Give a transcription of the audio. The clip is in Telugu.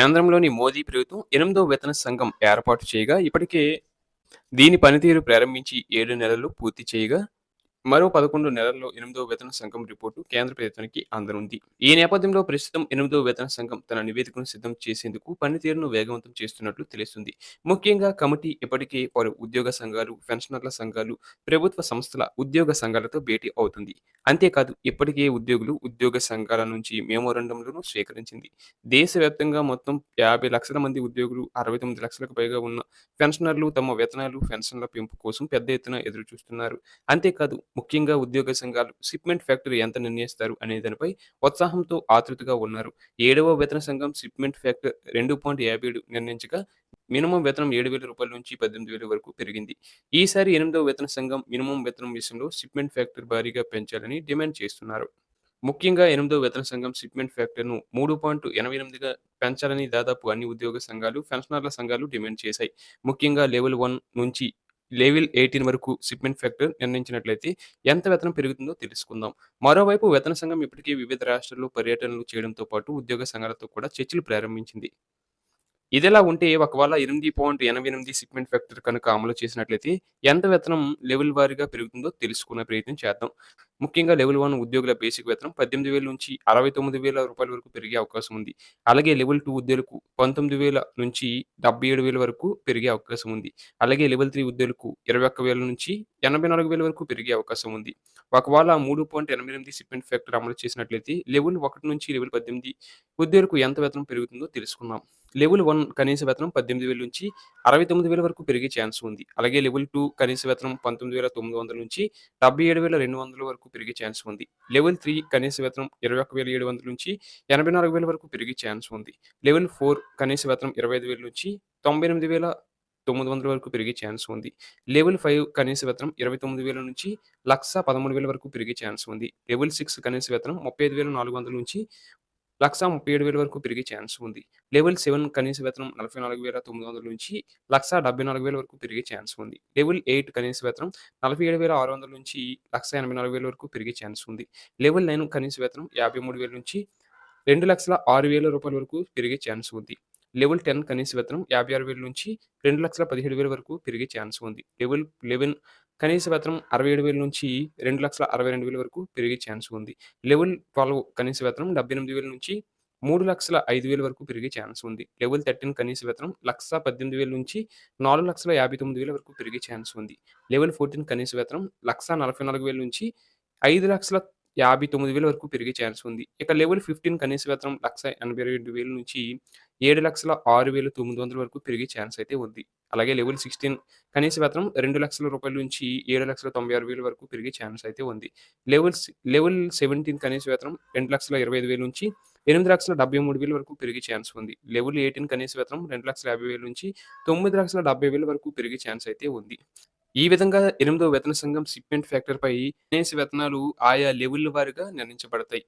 కేంద్రంలోని మోదీ ప్రభుత్వం 8వ వేతన సంఘం ఏర్పాటు చేయగా, ఇప్పటికే దీని పనితీరు ప్రారంభించి 7 నెలలు పూర్తి చేయగా, మరో 11 నెలల్లో 8వ వేతన సంఘం రిపోర్టు కేంద్ర ప్రభుత్వానికి అందనుంది. ఈ నేపథ్యంలో ప్రస్తుతం 8వ వేతన సంఘం తన నివేదికను సిద్ధం చేసేందుకు పనితీరును వేగవంతం చేస్తున్నట్లు తెలుస్తుంది. ముఖ్యంగా కమిటీ ఇప్పటికే పలు ఉద్యోగ సంఘాలు, పెన్షనర్ల సంఘాలు, ప్రభుత్వ సంస్థల ఉద్యోగ సంఘాలతో భేటీ అవుతుంది. అంతేకాదు ఇప్పటికే ఉద్యోగులు, ఉద్యోగ సంఘాల నుంచి మెమోరాండంలను స్వీకరించింది. దేశవ్యాప్తంగా మొత్తం 50 లక్షల మంది ఉద్యోగులు, 69 లక్షలకు పైగా ఉన్న పెన్షనర్లు తమ వేతనాలు, పెన్షన్ల పెంపు కోసం పెద్ద ఎత్తున ఎదురుచూస్తున్నారు. అంతేకాదు ముఖ్యంగా ఉద్యోగ సంఘాలు షిప్మెంట్ ఫ్యాక్టరీ ఎంత నిర్ణయిస్తారు అనే దానిపై ఉత్సాహంతో ఆతృతగా ఉన్నారు. 7వ వేతన సంఘం షిప్మెంట్ ఫ్యాక్టర్ 2.57 నిర్ణయించగా మినిమం వేతనం రూ. 7,000 నుంచి 18,000 వరకు పెరిగింది. ఈసారి 8వ వేతన సంఘం మినిమం వేతనం విషయంలో షిప్మెంట్ ఫ్యాక్టర్ భారీగా పెంచాలని డిమాండ్ చేస్తున్నారు. ముఖ్యంగా 8వ వేతన సంఘం షిప్మెంట్ ఫ్యాక్టర్‌ను 3.88గా పెంచాలని దాదాపు అన్ని ఉద్యోగ సంఘాలు, పెన్షనర్ల సంఘాలు డిమాండ్ చేశాయి. ముఖ్యంగా లెవెల్ 1 నుంచి లెవెల్ 18 వరకు షిప్మెంట్ ఫ్యాక్టర్ నిర్ణయించినట్లయితే ఎంత వేతనం పెరుగుతుందో తెలుసుకుందాం. మరోవైపు వేతన సంఘం ఇప్పటికే వివిధ రాష్ట్రాల్లో పర్యటనలు చేయడంతో పాటు ఉద్యోగ సంఘాలతో కూడా చర్చలు ప్రారంభించింది. ఇదిలా ఉంటే ఒకవేళ 8.88 షిప్మెంట్ ఫ్యాక్టర్ కనుక అమలు చేసినట్లయితే ఎంత వేతనం లెవెల్ వారీగా పెరుగుతుందో తెలుసుకునే ప్రయత్నం చేద్దాం. ముఖ్యంగా లెవెల్ 1 ఉద్యోగుల బేసిక్ వేతనం 18,000 నుంచి రూ. 69,000 వరకు పెరిగే అవకాశం ఉంది. అలాగే లెవెల్ 2 ఉద్యోగులకు 19,000 నుంచి 77,000 వరకు పెరిగే అవకాశం ఉంది. అలాగే లెవెల్ 3 ఉద్యోగులకు 21,000 నుంచి 84,000 వరకు పెరిగే అవకాశం ఉంది. ఒకవేళ 3.88 షిప్మెంట్ ఫ్యాక్టర్ అమలు చేసినట్లయితే లెవెల్ 1 నుంచి లెవెల్ 18 ఉద్యోగులకు ఎంత వేతనం పెరుగుతుందో తెలుసుకుందాం. లెవెల్ 1 కనీస వేతనం 18,000 నుంచి 69,000 వరకు పెరిగే ఛాన్స్ ఉంది. అలాగే లెవెల్ 2 కనీస వేతనం 19,900 నుంచి 77,200 వరకు పెరిగే ఛాన్స్ ఉంది. లెవెల్ 3 కనీస వేతనం 21,700 నుంచి 84,000 వరకు పెరిగే ఛాన్స్ ఉంది. లెవెల్ 4 కనీస వేతనం 25,000 నుంచి 98,900 వరకు పెరిగే ఛాన్స్ ఉంది. లెవెల్ 5 కనీస వేతనం 29,000 నుంచి 1,13,000 వరకు పెరిగే ఛాన్స్ ఉంది. లెవెల్ 6 కనీస వేతనం 35,400 నుంచి 1,37,000 వరకు పెరిగే ఛాన్స్ ఉంది. లెవెల్ 7 కనీస వేతనం 44,900 నుంచి 1,74,000 వరకు పెరిగే ఛాన్స్ ఉంది. లెవెల్ 8 కనీస వేతనం 47,600 నుంచి 1,84,000 వరకు పెరిగే ఛాన్స్ ఉంది. లెవెల్ 9 కనీస వేతనం 53,000 నుంచి రూ. 2,06,000 వరకు పెరిగే ఛాన్స్ ఉంది. లెవెల్ 10 కనీస వేతనం 56,000 నుంచి 2,17,000 వరకు పెరిగే ఛాన్స్ ఉంది. లెవెల్ 11 కనీస వేతనం 67,000 నుంచి 2,62,000 వరకు పెరిగే ఛాన్స్ ఉంది. లెవెల్ 12 కనీస వేతనం 78,000 నుంచి 3,05,000 వరకు పెరిగే ఛాన్స్ ఉంది. లెవెల్ 13 కనీస వేతనం 1,18,000 నుంచి 4,59,000 వరకు పెరిగే ఛాన్స్ ఉంది. లెవెల్ 14 కనీస వేతనం 1,44,000 నుంచి 5,59,000 వరకు పెరిగే ఛాన్స్ ఉంది. ఇక లెవెల్ 15 కనీస వేతనం 1,82,000 నుంచి 7,06,900 వరకు పెరిగే ఛాన్స్ అయితే ఉంది. అలాగే లెవెల్ 16 కనీస వేతనం రూ. 2,00,000 నుంచి 7,96,000 వరకు పెరిగే ఛాన్స్ అయితే ఉంది. లెవెల్ 17 కనీస వేతనం 2,25,000 నుంచి 8,73,000 వరకు పెరిగే ఛాన్స్ ఉంది. లెవెల్ 18 కనీస వేతనం 2,50,000 నుంచి 9,70,000 వరకు పెరిగే ఛాన్స్ అయితే ఉంది. ఈ విధంగా 8వ వేతన సంఘం షిప్మెంట్ ఫ్యాక్టర్‌పై కనీస వేతనాలు ఆయా లెవెల్‌ల వారీగా నిర్ణయించబడతాయి.